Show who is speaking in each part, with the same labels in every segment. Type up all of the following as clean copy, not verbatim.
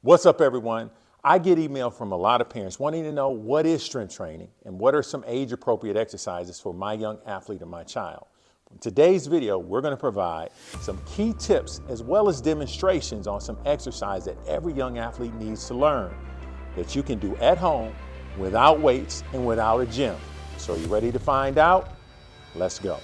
Speaker 1: What's up, everyone? I get email from a lot of parents wanting to know what is strength training and what are some age-appropriate exercises for my young athlete or my child. In today's video, we're going to provide some key tips as well as demonstrations on some exercise that every young athlete needs to learn that you can do at home without weights and without a gym. So are you ready to find out? Let's go.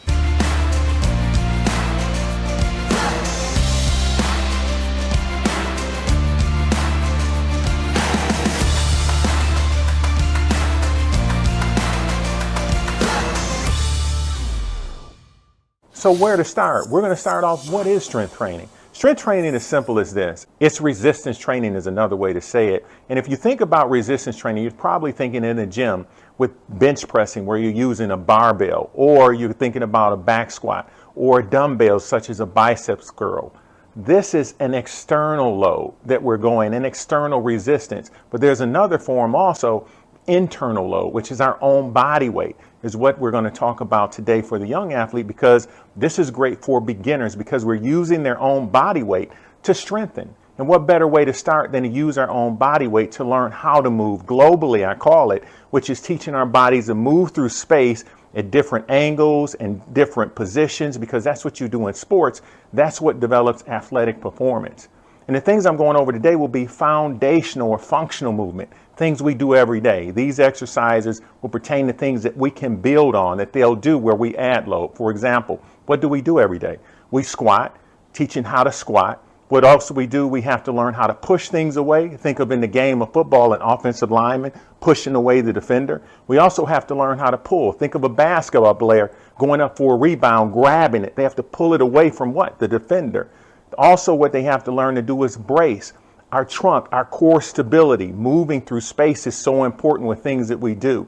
Speaker 1: So where to start? We're going to start off, what is strength training? Strength training is simple as this. It's resistance training is another way to say it. And if you think about resistance training, you're probably thinking in the gym with bench pressing where you're using a barbell, or you're thinking about a back squat or dumbbells such as a biceps curl. This is an external load that we're going, an external resistance. But there's another form also, internal load, which is our own body weight, is what we're going to talk about today for the young athlete, because this is great for beginners because we're using their own body weight to strengthen. And what better way to start than to use our own body weight to learn how to move globally, I call it, which is teaching our bodies to move through space at different angles and different positions, because that's what you do in sports. That's what develops athletic performance. And the things I'm going over today will be foundational or functional movement, things we do every day. These exercises will pertain to things that we can build on, that they'll do where we add load. For example, what do we do every day? We squat, teaching how to squat. What else do? We have to learn how to push things away. Think of in the game of football, an offensive lineman pushing away the defender. We also have to learn how to pull. Think of a basketball player going up for a rebound, grabbing it. They have to pull it away from what? The defender. Also, what they have to learn to do is brace. Our trunk, our core stability, moving through space is so important with things that we do.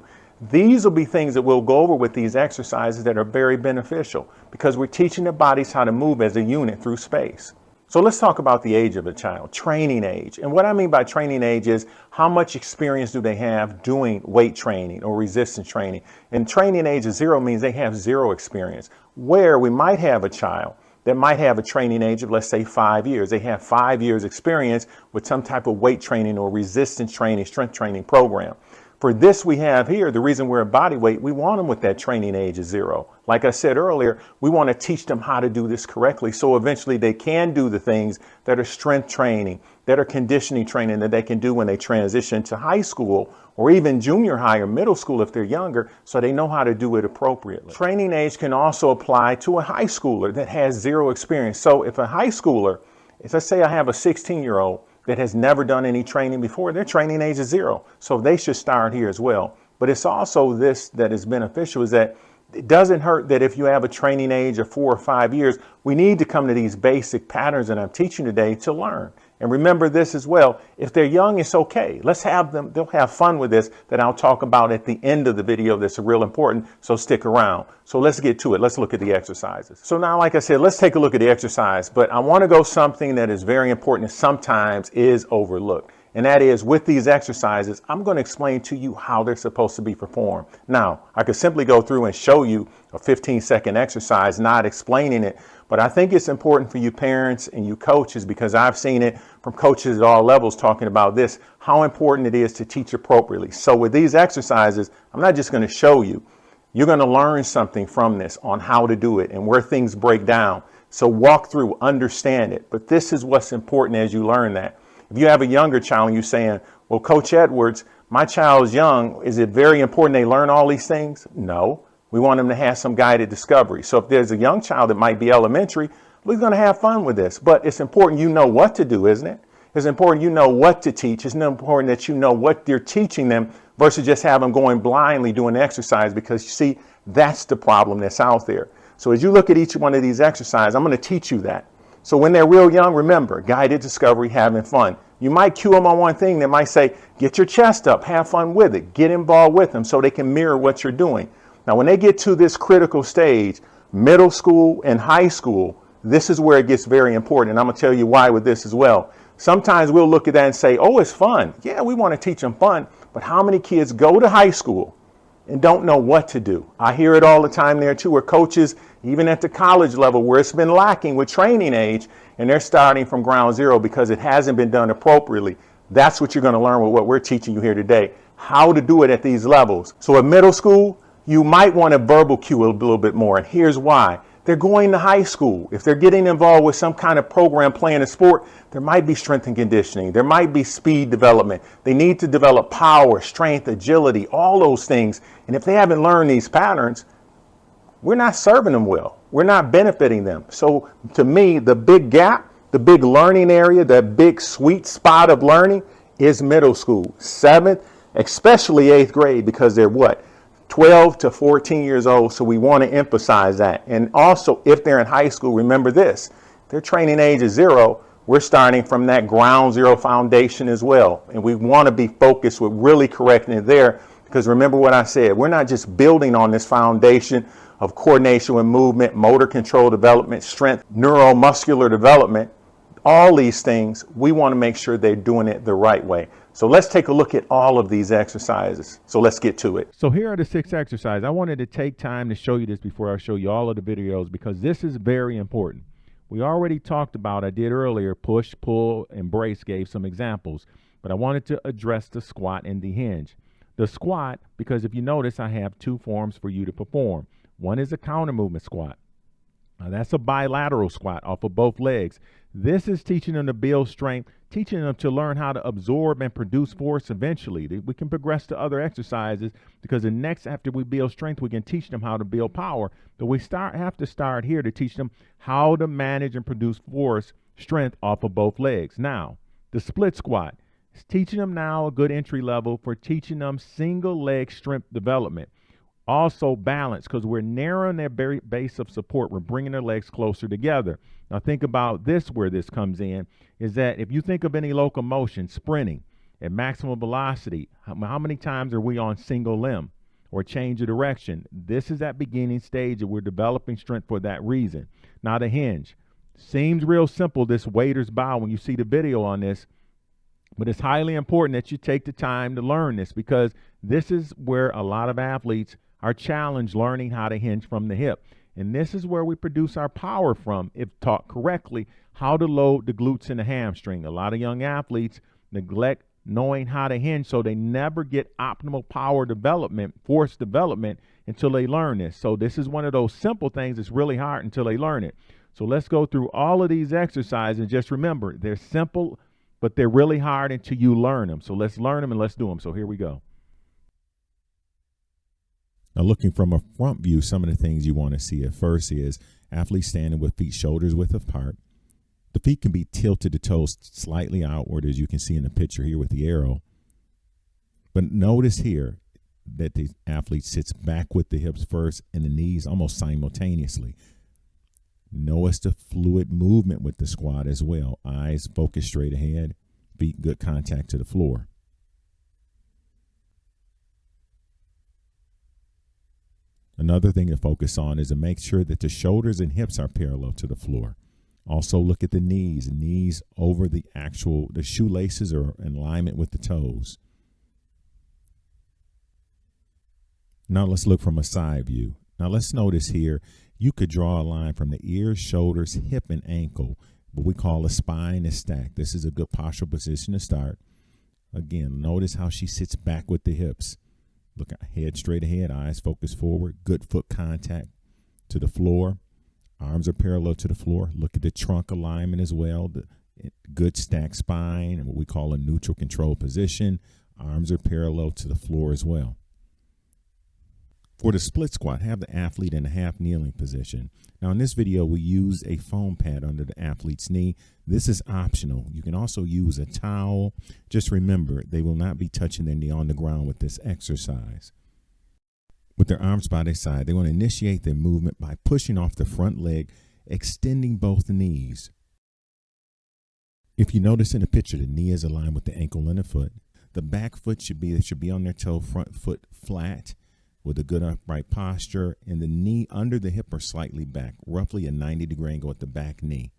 Speaker 1: These will be things that we'll go over with these exercises that are very beneficial because we're teaching the bodies how to move as a unit through space. So let's talk about the age of the child, training age. And what I mean by training age is how much experience do they have doing weight training or resistance training. And training age of 0 means they have 0 experience, where we might have a child that might have a training age of, let's say, 5 years. They have 5 years experience with some type of weight training or resistance training, strength training program. For this we have here, the reason we're at body weight, we want them with that training age of 0. Like I said earlier, we want to teach them how to do this correctly so eventually they can do the things that are strength training, that are conditioning training that they can do when they transition to high school or even junior high or middle school if they're younger, so they know how to do it appropriately. Training age can also apply to a high schooler that has 0 experience. So if a high schooler, if let's say I have a 16-year-old that has never done any training before, their training age is 0. So they should start here as well. But it's also this that is beneficial, is that it doesn't hurt that if you have a training age of 4 or 5 years, we need to come to these basic patterns that I'm teaching today to learn. And remember this as well, if they're young, it's okay. Let's have them, they'll have fun with this that I'll talk about at the end of the video that's real important, so stick around. So let's get to it. Let's look at the exercises. So now, like I said, let's take a look at the exercise, but I want to go something that is very important and sometimes is overlooked. And that is, with these exercises, I'm going to explain to you how they're supposed to be performed. Now, I could simply go through and show you a 15-second exercise, not explaining it. But I think it's important for you parents and you coaches, because I've seen it from coaches at all levels talking about this, how important it is to teach appropriately. So with these exercises, I'm not just going to show you. You're going to learn something from this on how to do it and where things break down. So walk through, understand it. But this is what's important as you learn that. If you have a younger child and you're saying, well, Coach Edwards, my child's young, is it very important they learn all these things? No. We want them to have some guided discovery. So if there's a young child that might be elementary, we're going to have fun with this. But it's important you know what to do, isn't it? It's important you know what to teach. It's important that you know what you're teaching them versus just have them going blindly doing the exercise, because you see, that's the problem that's out there. So as you look at each one of these exercises, I'm going to teach you that. So when they're real young, remember, guided discovery, having fun. You might cue them on one thing that might say, get your chest up, have fun with it, get involved with them so they can mirror what you're doing. Now, when they get to this critical stage, middle school and high school, this is where it gets very important. And I'm going to tell you why with this as well. Sometimes we'll look at that and say, oh, it's fun. Yeah, we want to teach them fun. But how many kids go to high school and don't know what to do? I hear it all the time there too, where coaches, even at the college level, where it's been lacking with training age, and they're starting from ground zero because it hasn't been done appropriately. That's what you're going to learn with what we're teaching you here today, how to do it at these levels. So at middle school, you might want to verbal cue a little bit more. And here's why. They're going to high school. If they're getting involved with some kind of program playing a sport, there might be strength and conditioning. There might be speed development. They need to develop power, strength, agility, all those things. And if they haven't learned these patterns, we're not serving them well. We're not benefiting them. So to me, the big gap, the big learning area, the big sweet spot of learning is middle school, 7th, especially 8th grade, because they're what? 12 to 14 years old. So we want to emphasize that. And also, if they're in high school, remember this, their training age is 0. We're starting from that ground zero foundation as well. And we want to be focused with really correcting it there, because remember what I said, we're not just building on this foundation of coordination with movement, motor control development, strength, neuromuscular development, all these things. We want to make sure they're doing it the right way. So let's take a look at all of these exercises. So let's get to it.
Speaker 2: So here are the 6 exercises. I wanted to take time to show you this before I show you all of the videos, because this is very important. We already talked about, I did earlier, push, pull, and brace, gave some examples, but I wanted to address the squat and the hinge. The squat, because if you notice, I have 2 forms for you to perform. One is a counter movement squat. Now that's a bilateral squat off of both legs. This is teaching them to build strength, teaching them to learn how to absorb and produce force eventually. We can progress to other exercises, because the next, after we build strength, we can teach them how to build power. But we have to start here to teach them how to manage and produce force, strength off of both legs. Now, the split squat is teaching them now a good entry level for teaching them single leg strength development. Also balance, because we're narrowing their base of support. We're bringing their legs closer together. Now think about this, where this comes in, is that if you think of any locomotion, sprinting at maximum velocity, how many times are we on single limb or change of direction? This is that beginning stage that we're developing strength for that reason. Now the hinge. Seems real simple, this waiter's bow, when you see the video on this, but it's highly important that you take the time to learn this, because this is where a lot of athletes are challenged learning how to hinge from the hip. And this is where we produce our power from, if taught correctly, how to load the glutes and the hamstring. A lot of young athletes neglect knowing how to hinge, so they never get optimal power development, force development, until they learn this. So this is one of those simple things that's really hard until they learn it. So let's go through all of these exercises, and just remember, they're simple, but they're really hard until you learn them. So let's learn them and let's do them. So here we go. Now, looking from a front view, some of the things you want to see at first is athletes standing with feet shoulders width apart. The feet can be tilted to toes slightly outward, as you can see in the picture here with the arrow. But notice here that the athlete sits back with the hips first and the knees almost simultaneously. Notice the fluid movement with the squat as well. Eyes focus straight ahead, feet good contact to the floor. Another thing to focus on is to make sure that the shoulders and hips are parallel to the floor. Also look at the knees. Knees over the shoelaces are in alignment with the toes. Now let's look from a side view. Now let's notice here, you could draw a line from the ears, shoulders, hip, and ankle, what we call a spine is stacked. This is a good postural position to start. Again, notice how she sits back with the hips. Look, head straight ahead, eyes focus forward, good foot contact to the floor. Arms are parallel to the floor. Look at the trunk alignment as well. The good stacked spine, and what we call a neutral control position. Arms are parallel to the floor as well. For the split squat, have the athlete in a half kneeling position. Now in this video, we use a foam pad under the athlete's knee. This is optional. You can also use a towel. Just remember, they will not be touching their knee on the ground with this exercise. With their arms by their side, they want to initiate their movement by pushing off the front leg, extending both knees. If you notice in the picture, the knee is aligned with the ankle and the foot. The back foot should be on their toe, front foot flat, with a good upright posture, and the knee under the hip are slightly back, roughly a 90-degree angle at the back knee.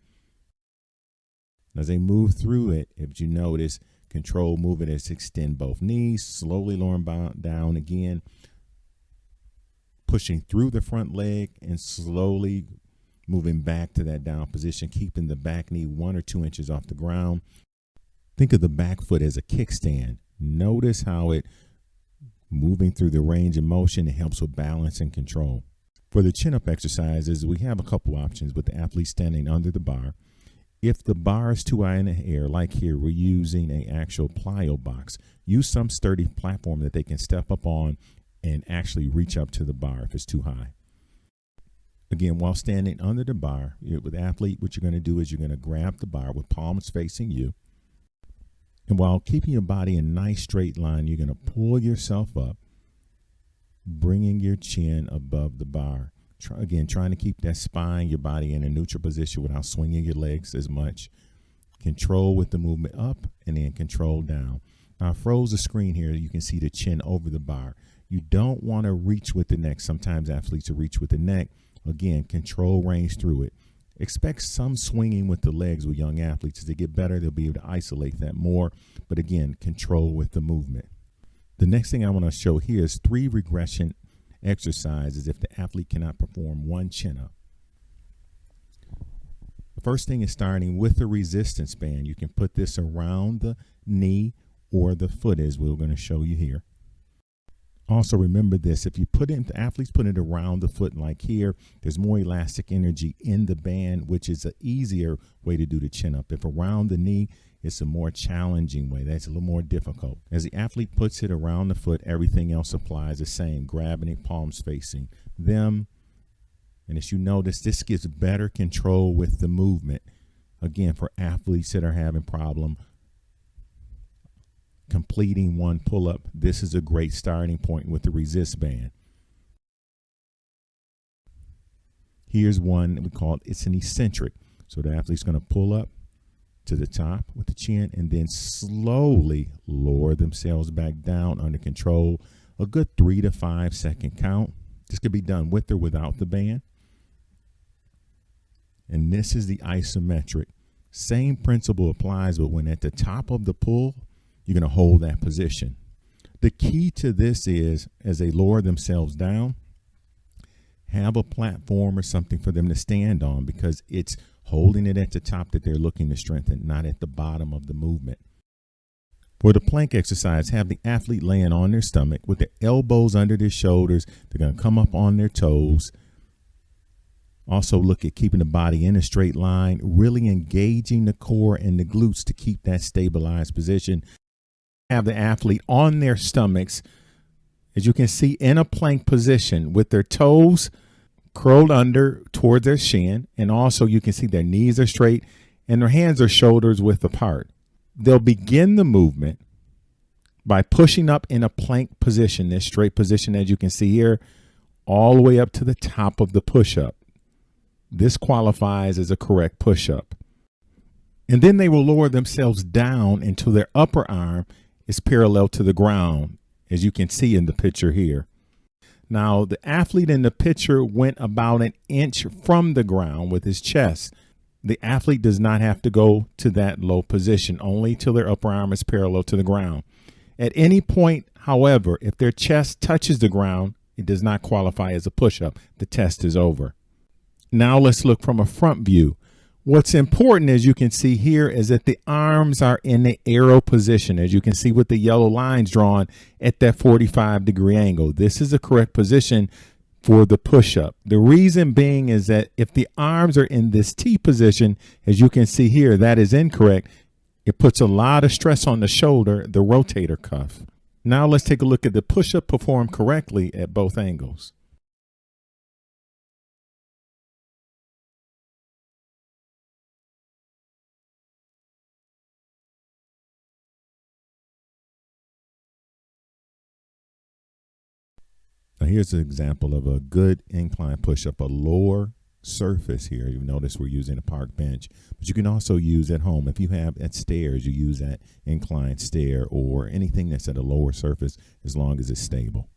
Speaker 2: As they move through it, if you notice, control movement is extend both knees, slowly lowering down again, pushing through the front leg and slowly moving back to that down position, keeping the back knee 1 or 2 inches off the ground. Think of the back foot as a kickstand. Notice how it moving through the range of motion. It helps with balance and control. For the chin-up exercises, we have a couple options with the athlete standing under the bar. If the bar is too high in the air, like here, we're using an actual plyo box. Use some sturdy platform that they can step up on and actually reach up to the bar if it's too high. Again, while standing under the bar, with the athlete, what you're going to do is you're going to grab the bar with palms facing you. And while keeping your body in a nice straight line, you're going to pull yourself up, bringing your chin above the bar. Again, trying to keep that spine, your body in a neutral position without swinging your legs as much. Control with the movement up and then control down. Now, I froze the screen here. You can see the chin over the bar. You don't want to reach with the neck. Sometimes athletes will reach with the neck. Again, control range through it. Expect some swinging with the legs with young athletes. As they get better, they'll be able to isolate that more. But again, control with the movement. The next thing I want to show here is 3 regression exercises if the athlete cannot perform one chin-up. The first thing is starting with a resistance band. You can put this around the knee or the foot, as we're going to show you here. Also remember this, if you put it, the athletes put it around the foot like here, there's more elastic energy in the band, which is an easier way to do the chin up. If around the knee, it's a more challenging way. That's a little more difficult. As the athlete puts it around the foot, everything else applies the same, grabbing it, palms facing them. And as you notice, this gives better control with the movement. Again, for athletes that are having problem completing one pull-up, this is a great starting point with the resist band. Here's one that we call it's an eccentric. So the athlete's going to pull up to the top with the chin and then slowly lower themselves back down under control. A good 3 to 5 second count. This could be done with or without the band. And this is the isometric. Same principle applies, but when at the top of the pull, you're going to hold that position. The key to this is, as they lower themselves down, have a platform or something for them to stand on, because it's holding it at the top that they're looking to strengthen, not at the bottom of the movement. For the plank exercise, have the athlete laying on their stomach with their elbows under their shoulders. They're going to come up on their toes. Also look at keeping the body in a straight line, really engaging the core and the glutes to keep that stabilized position. Have the athlete on their stomachs, as you can see, in a plank position with their toes curled under towards their shin. And also you can see their knees are straight and their hands are shoulders width apart. They'll begin the movement by pushing up in a plank position, this straight position, as you can see here, all the way up to the top of the push-up. This qualifies as a correct push-up. And then they will lower themselves down until their upper arm is parallel to the ground, as you can see in the picture here. Now, the athlete in the picture went about an inch from the ground with his chest. The athlete does not have to go to that low position, only till their upper arm is parallel to the ground. At any point, however, if their chest touches the ground, it does not qualify as a push-up. The test is over. Now let's look from a front view. What's important, as you can see here, is that the arms are in the arrow position, as you can see with the yellow lines drawn at that 45-degree angle. This is the correct position for the push-up. The reason being is that if the arms are in this T position, as you can see here, that is incorrect. It puts a lot of stress on the shoulder, the rotator cuff. Now let's take a look at the push-up performed correctly at both angles. Now here's an example of a good incline push-up, a lower surface here. You notice we're using a park bench, but you can also use at home. If you have at stairs, you use that inclined stair or anything that's at a lower surface, as long as it's stable.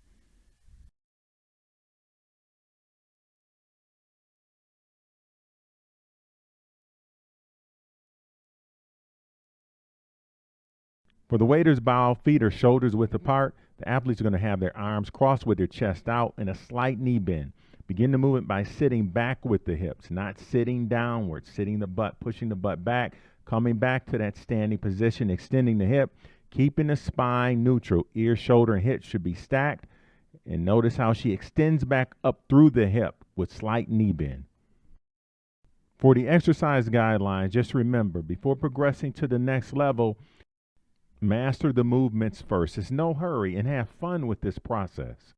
Speaker 2: For the waiter's bow, feet are shoulders width apart. The athletes are going to have their arms crossed with their chest out and a slight knee bend. Begin the movement by sitting back with the hips, not sitting downward, sitting the butt, pushing the butt back, Coming back to that standing position, extending the hip, keeping the spine neutral. Ear, shoulder, and hip should be stacked. And notice how she extends back up through the hip with slight knee bend. For the exercise guidelines, just remember, before progressing to the next level, master the movements first. It's no hurry, and have fun with this process.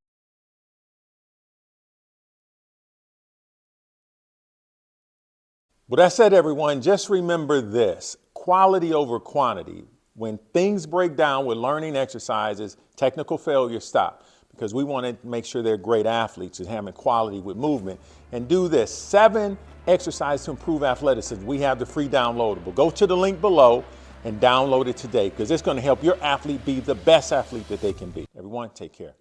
Speaker 1: With that said, everyone, just remember this: quality over quantity. When things break down with learning exercises, technical failure, stop. Because we want to make sure they're great athletes and having quality with movement. And do this: 7 exercises to improve athleticism. We have the free downloadable. Go to the link below and download it today, because it's going to help your athlete be the best athlete that they can be. Everyone, take care.